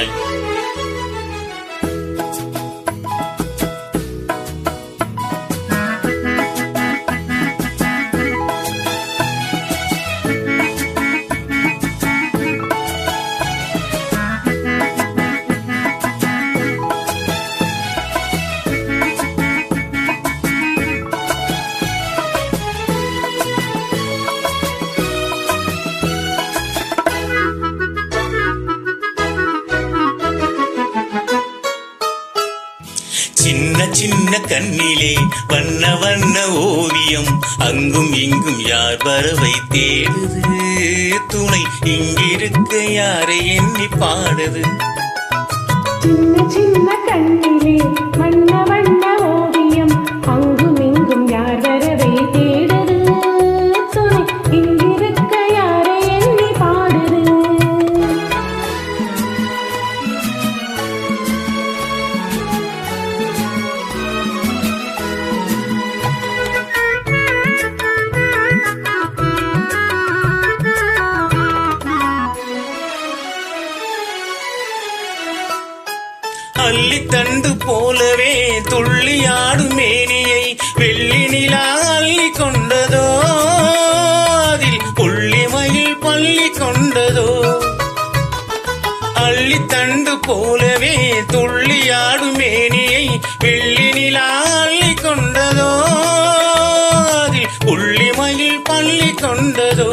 பாய். சின்ன சின்ன கண்ணிலே வண்ண வண்ண ஓவியம் அங்கும் இங்கும் யார் வரவை தேடுது துணை இங்கிருக்க யாரை எண்ணி பாடுது. சின்ன சின்ன கண்ணிலே வண்ண வண்ண ஓவியம் அங்கும் இங்கும் யார் வரவை தேடுது துணை இங்கிருக்க யாரை எண்ணி பாடுது. அள்ளித்தண்டு போலவே துள்ளியாடும் மேனியை வெள்ளி நிலா அள்ளி கொண்டதோ அதில் புள்ளிமயில் பள்ளி கொண்டதோ. அள்ளித்தண்டு போலவே துள்ளியாடும் மேனியை வெள்ளி நிலா அள்ளி கொண்டதோ அதில் புள்ளிமயில் பள்ளி கொண்டதோ.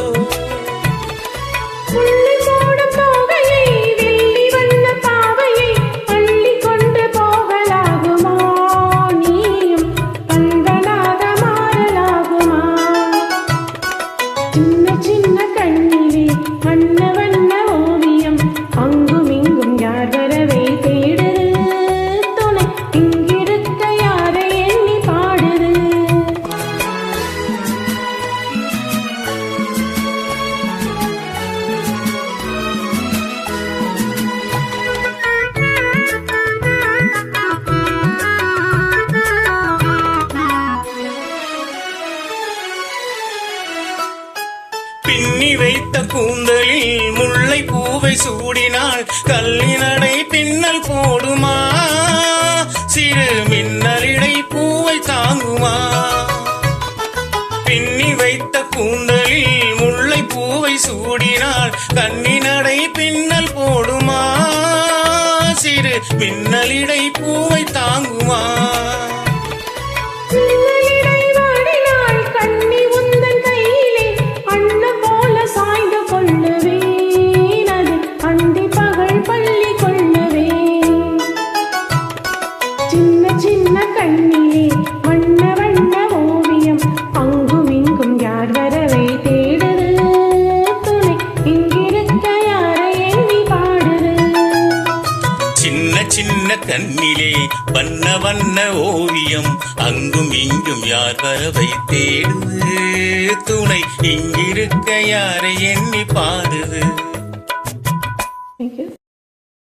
சின்ன சின்ன கண்ணிலே வண்ண வண்ண ஓவியம் அங்கும் இங்கும் யார் வரவை தேடுது துணை இங்கிருக்க யாரை எண்ணி பாடுது. பின்னி வைத்த கூந்தலில் முல்லை பூவை சூடினால் கல்லினடை பின்னல் போடுமா சிறு மின்னலிடை பூவை தாங்குமா. பின்னி வைத்த கூந்தலில் முல்லை பூவை சூடினால் கண்ணினடை பின்னல் போடுமா சிறு மின்னலிடை பூவை தாங்குமா. சின்ன சின்ன கண்ணிலே வண்ண வண்ண ஓவியம் அங்கும் இங்கும் யார் வரவை தேடுது துணை இங்கிருக்க யாரை எண்ணி பாடுது. சின்ன சின்ன கண்ணிலே வண்ண வண்ண ஓவியம் அங்கும் இங்கும் யார் வரவை தேடுது துணை இங்கிருக்க யாரை எண்ணி பாடுது.